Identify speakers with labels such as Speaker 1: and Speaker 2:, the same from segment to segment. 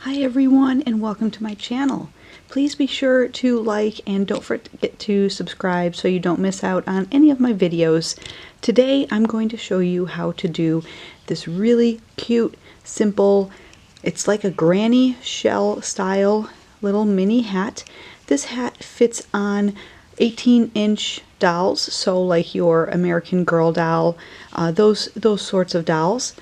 Speaker 1: Hi everyone, and welcome to my channel. Please be sure to like and don't forget to subscribe so you don't miss out on any of my videos. Today I'm going to show you how to do this really cute, simple, it's like a granny shell style little mini hat. This hat fits on 18-inch dolls, so like your American Girl doll, those sorts of dolls.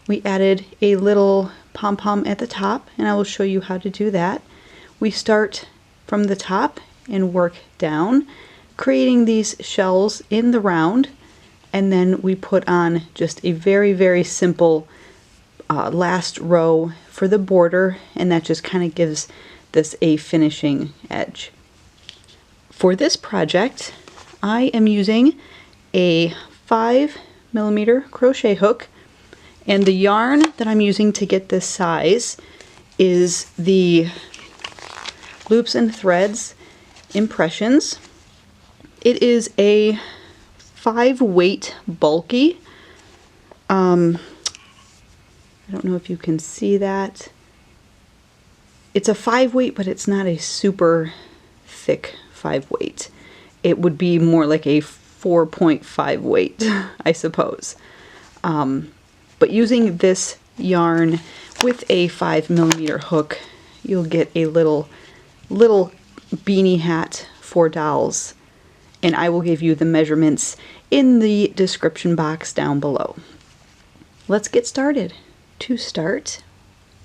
Speaker 1: We added a little pom-pom at the top, and I will show you how to do that. We start from the top and work down, creating these shells in the round, and then we put on just a very simple last row for the border, and that just kind of gives this a finishing edge. For this project, I am using a 5mm crochet hook. And the yarn that I'm using to get this size is the Loops and Threads Impressions. It is a 5-weight bulky. I don't know if you can see that. It's a 5-weight, but it's not a super thick 5-weight. It would be more like a 4.5 weight, I suppose. But using this yarn with a 5mm hook, you'll get a little beanie hat for dolls. And I will give you the measurements in the description box down below. Let's get started. To start,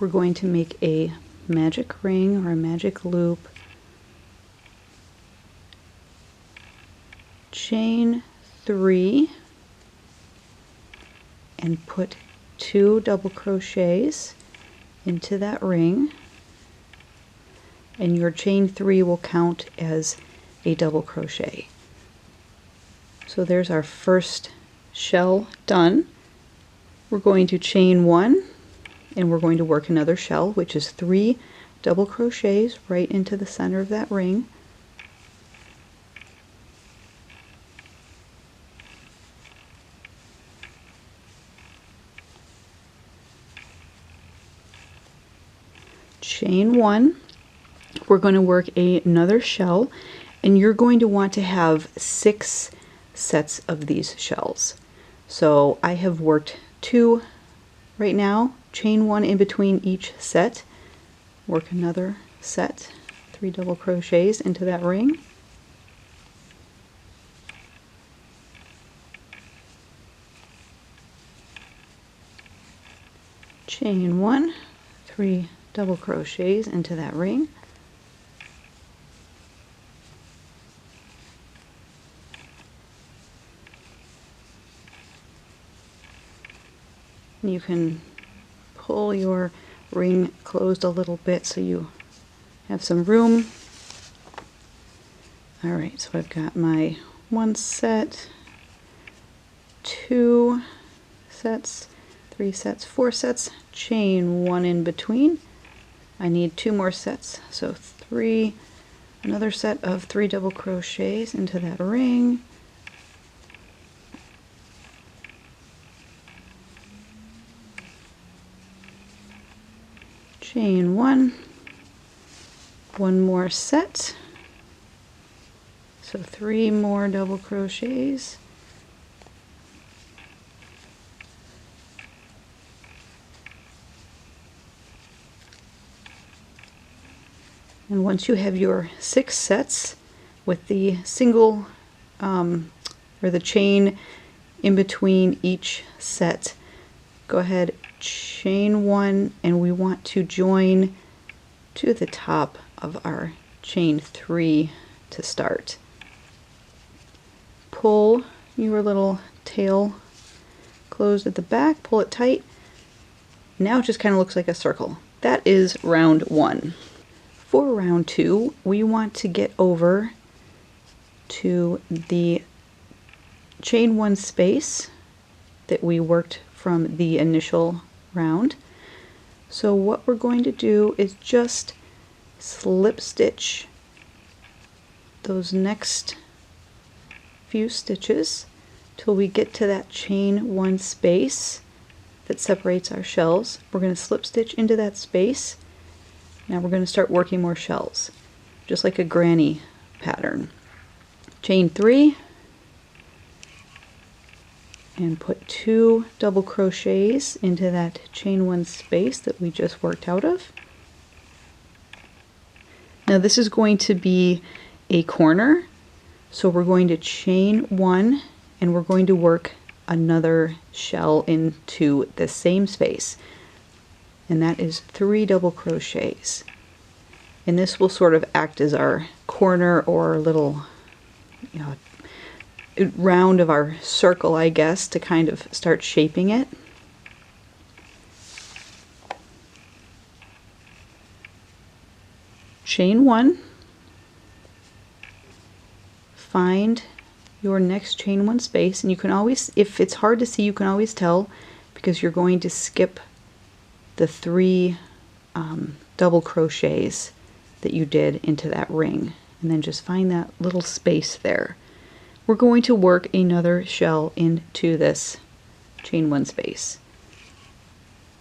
Speaker 1: we're going to make a magic ring or a magic loop. Chain 3. And put 2 double crochets into that ring, and your chain 3 will count as a double crochet. So there's our first shell done. We're going to chain 1 and we're going to work another shell, which is 3 double crochets right into the center of that ring. Chain 1, we're going to work another shell, and you're going to want to have 6 sets of these shells. So I have worked 2 right now, chain 1 in between each set, work another set, 3 double crochets into that ring. Chain 1, 3 double crochets into that ring. You can pull your ring closed a little bit so you have some room. Alright, so I've got my 1 set, 2 sets, 3 sets, 4 sets, chain 1 in between. I need 2 more sets, so another set of 3 double crochets into that ring. Chain 1, 1 more set, so 3 more double crochets. And once you have your 6 sets with the single or the chain in between each set, go ahead, chain 1, and we want to join to the top of our chain 3 to start. Pull your little tail closed at the back, pull it tight. Now it just kind of looks like a circle. That is round 1. For round 2, we want to get over to the chain 1 space that we worked from the initial round. So what we're going to do is just slip stitch those next few stitches till we get to that chain 1 space that separates our shells. We're going to slip stitch into that space Now we're going to start working more shells, just like a granny pattern. Chain 3 and put 2 double crochets into that chain 1 space that we just worked out of. Now this is going to be a corner, so we're going to chain 1 and we're going to work another shell into the same space, and that is 3 double crochets. And this will sort of act as our corner or little, round of our circle, I guess, to kind of start shaping it. Chain 1, find your next chain 1 space, and you can always, if it's hard to see, you can always tell because you're going to skip the 3 double crochets that you did into that ring, and then just find that little space there. We're going to work another shell into this chain 1 space.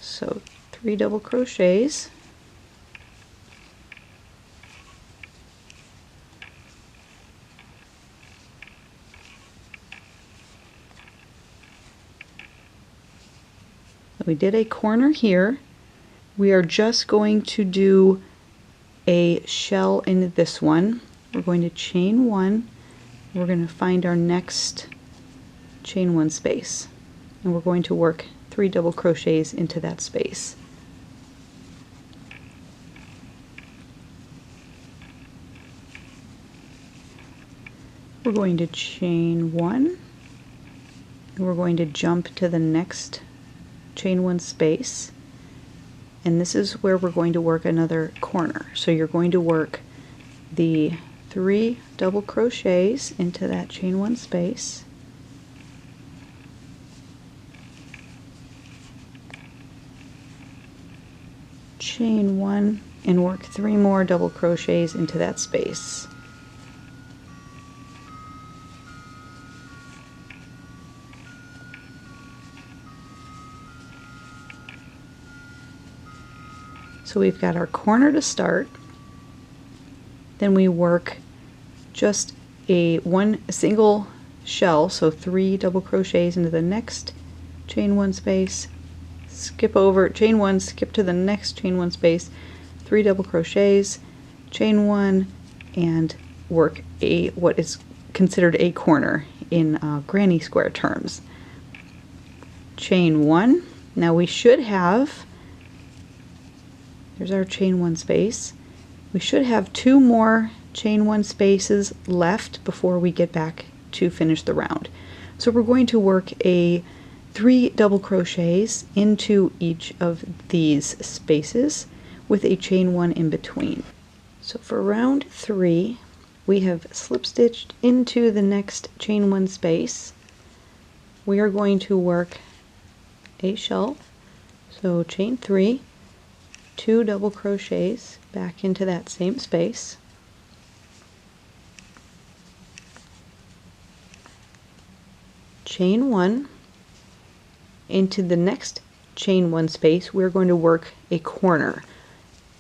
Speaker 1: So 3 double crochets, we did a corner here. We are just going to do a shell in this one. We're going to chain 1. We're going to find our next chain 1 space, and we're going to work 3 double crochets into that space. We're going to chain 1, and we're going to jump to the next chain 1 space, and this is where we're going to work another corner. So you're going to work the 3 double crochets into that chain 1 space, chain 1, and work 3 more double crochets into that space. So we've got our corner to start, then we work just a single shell, so 3 double crochets into the next chain 1 space, skip over, chain 1, skip to the next chain 1 space, 3 double crochets, chain 1, and work what is considered a corner in granny square terms. Chain 1. Now we should have, there's our chain 1 space. We should have 2 more chain 1 spaces left before we get back to finish the round. So we're going to work 3 double crochets into each of these spaces with a chain 1 in between. So for round 3, we have slip stitched into the next chain 1 space. We are going to work a shell, so chain 3, 2 double crochets back into that same space, chain 1, into the next chain 1 space we're going to work a corner,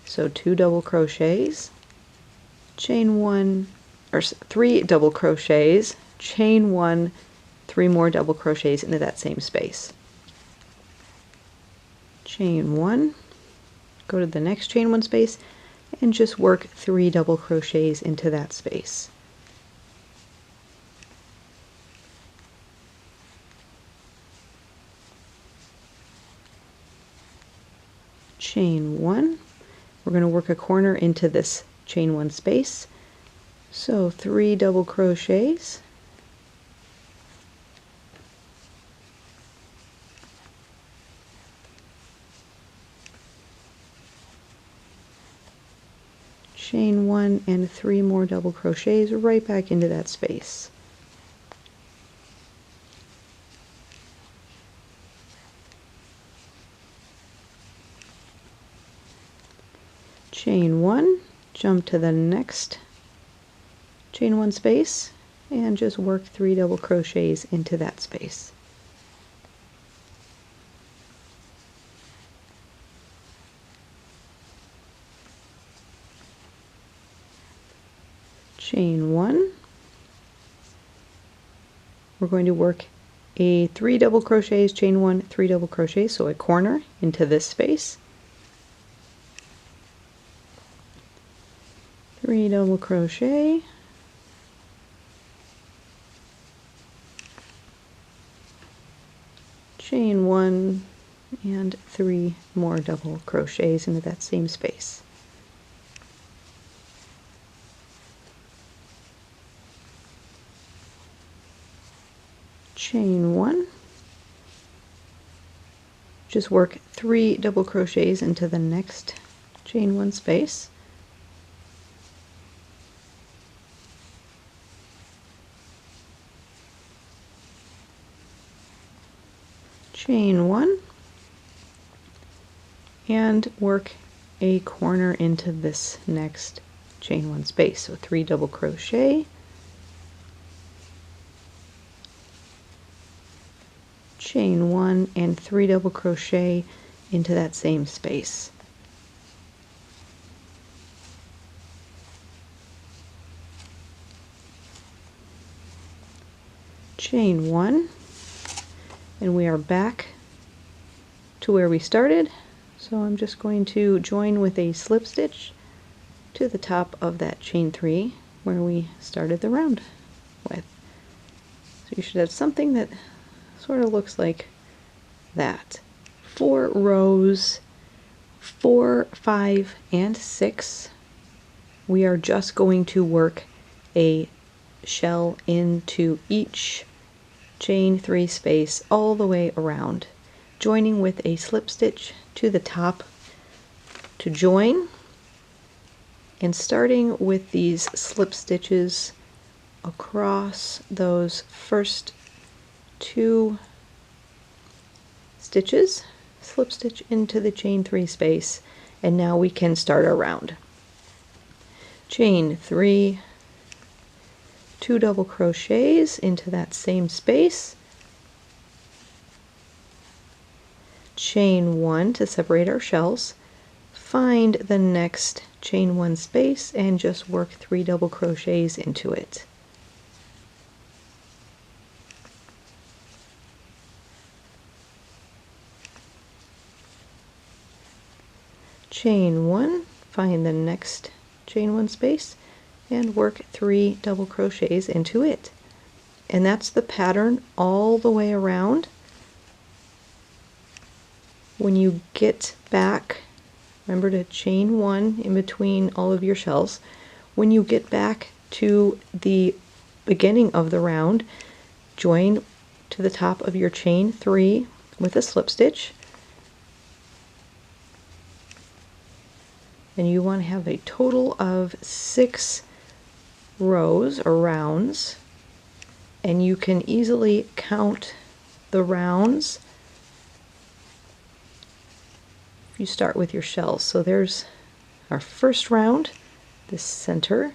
Speaker 1: so 2 double crochets, chain 1, or 3 double crochets, chain 1, 3 more double crochets into that same space, chain 1, go to the next chain 1 space and just work 3 double crochets into that space. Chain 1, we're going to work a corner into this chain 1 space, so 3 double crochets, chain 1, and 3 more double crochets right back into that space. Chain 1, jump to the next chain 1 space, and just work 3 double crochets into that space. chain 1. We're going to work a 3 double crochets, chain 1, 3 double crochets, so a corner into this space, 3 double crochet, chain 1, and 3 more double crochets into that same space. Chain 1, just work 3 double crochets into the next chain 1 space, chain 1, and work a corner into this next chain 1 space. So 3 double crochet, chain 1, and 3 double crochet into that same space. Chain 1, and we are back to where we started. So I'm just going to join with a slip stitch to the top of that chain 3 where we started the round with. So you should have something that sort of looks like that. 4 rows, 4, 5, and 6. We are just going to work a shell into each chain 3 space all the way around, joining with a slip stitch to the top to join, and starting with these slip stitches across those first 2 stitches, slip stitch into the chain 3 space, and now we can start our round. Chain 3, 2 double crochets into that same space, chain 1 to separate our shells, find the next chain 1 space and just work 3 double crochets into it. Chain 1, find the next chain 1 space and work 3 double crochets into it. And that's the pattern all the way around. When you get back, remember to chain 1 in between all of your shells. When you get back to the beginning of the round, join to the top of your chain 3 with a slip stitch. And you want to have a total of 6 rows or rounds, and you can easily count the rounds if you start with your shells. So there's our first round, this center,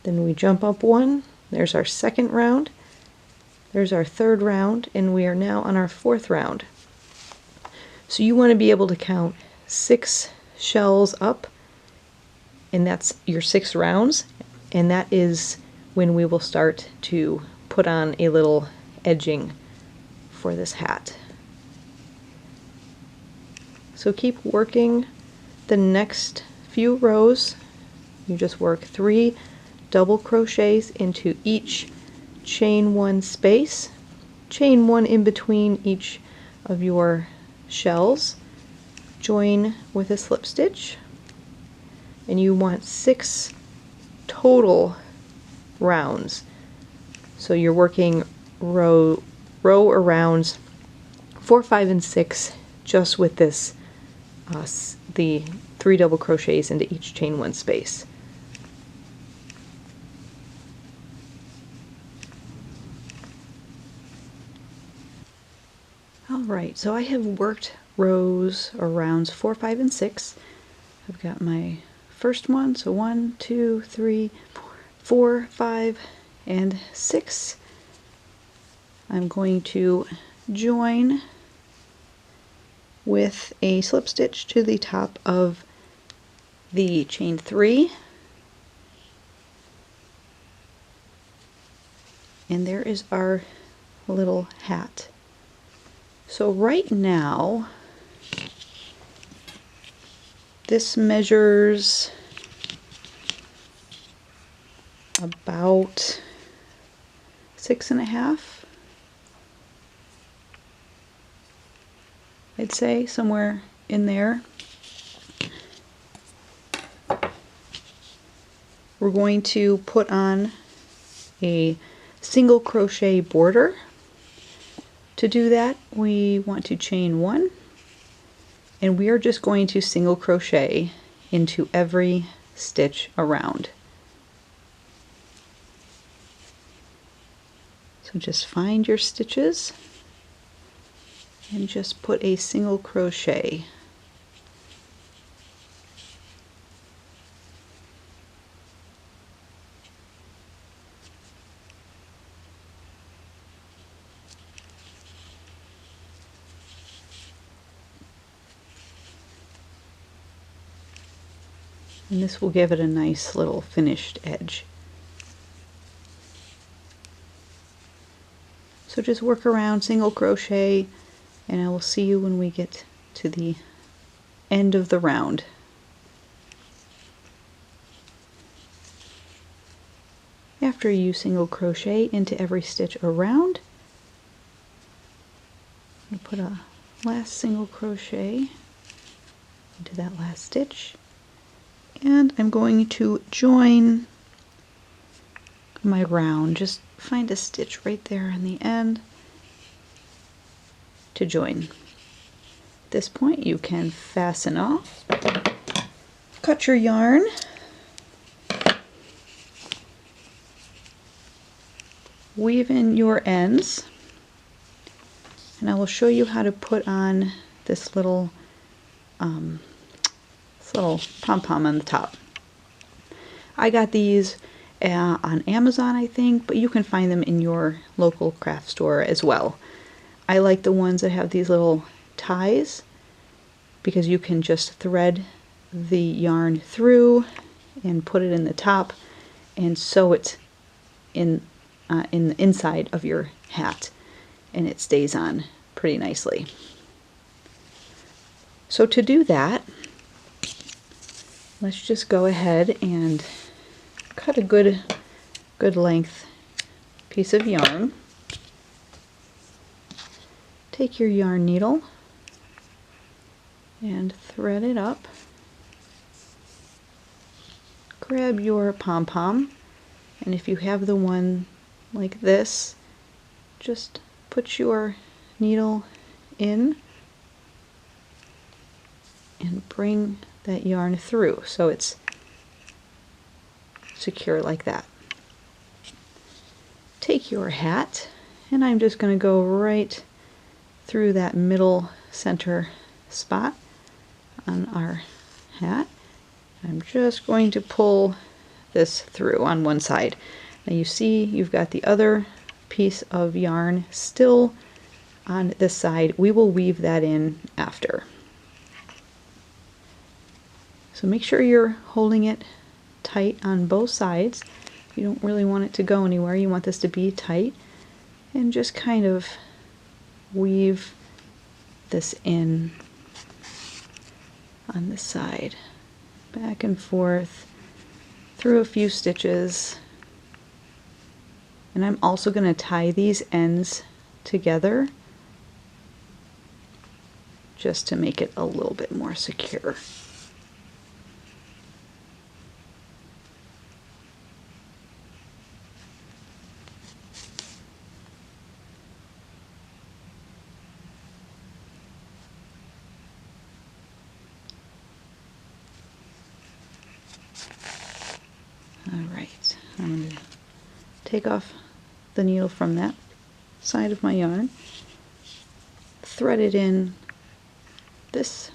Speaker 1: then we jump up 1, there's our second round, there's our third round, and we are now on our 4th round. So you want to be able to count 6 shells up, and that's your 6 rounds, and that is when we will start to put on a little edging for this hat. So keep working the next few rows. You just work 3 double crochets into each chain 1 space, chain 1 in between each of your shells, join with a slip stitch, and you want 6 total rounds. So you're working row or rounds 4, 5, and 6 just with this the 3 double crochets into each chain 1 space. Alright, so I have worked rows or rounds 4, 5, and 6. I've got my first one, so 1, 2, 3, 4, 5, and 6. I'm going to join with a slip stitch to the top of the chain 3, And there is our little hat. So right now, this measures about 6.5, I'd say, somewhere in there. We're going to put on a single crochet border. To do that, we want to chain 1, and we are just going to single crochet into every stitch around. So just find your stitches and just put a single crochet. And this will give it a nice little finished edge. So just work around, single crochet, and I will see you when we get to the end of the round. After you single crochet into every stitch around, you put a last single crochet into that last stitch. And I'm going to join my round. Just find a stitch right there in the end to join. At this point you can fasten off, cut your yarn, weave in your ends, and I will show you how to put on this little pom-pom on the top. I got these on Amazon, I think, but you can find them in your local craft store as well. I like the ones that have these little ties because you can just thread the yarn through and put it in the top and sew it in the inside of your hat, and it stays on pretty nicely. So to do that, let's just go ahead and cut a good length piece of yarn. Take your yarn needle and thread it up. Grab your pom-pom, and if you have the one like this, just put your needle in and bring that yarn through so it's secure like that. Take your hat, and I'm just going to go right through that middle center spot on our hat. I'm just going to pull this through on one side. Now you see you've got the other piece of yarn still on this side. We will weave that in after. So make sure you're holding it tight on both sides. You don't really want it to go anywhere. You want this to be tight, and just kind of weave this in on this side, back and forth through a few stitches. And I'm also going to tie these ends together just to make it a little bit more secure. Alright, I'm going to take off the needle from that side of my yarn, thread it in this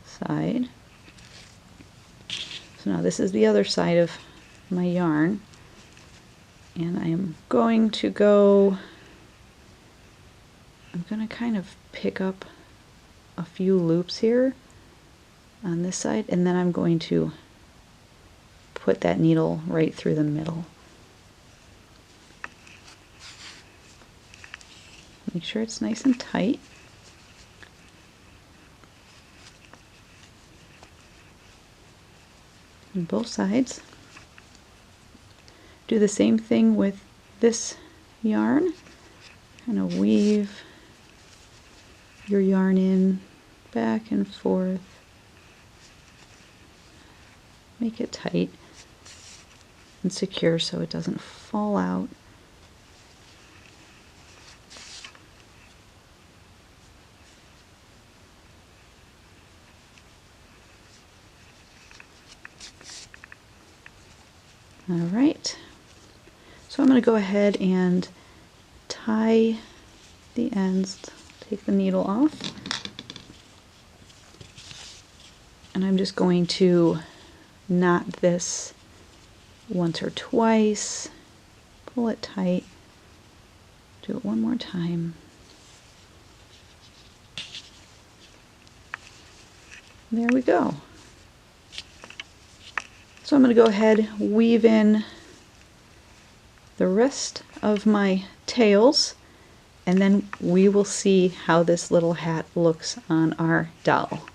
Speaker 1: side. So now this is the other side of my yarn, and I am going to I'm going to kind of pick up a few loops here on this side, and then I'm going to put that needle right through the middle. Make sure it's nice and tight. On both sides. Do the same thing with this yarn. Kind of weave your yarn in back and forth. Make it tight and secure so it doesn't fall out. All right, so I'm going to go ahead and tie the ends, take the needle off, and I'm just going to knot this once or twice, pull it tight, do it one more time. There we go. So I'm going to go ahead, weave in the rest of my tails, and then we will see how this little hat looks on our doll.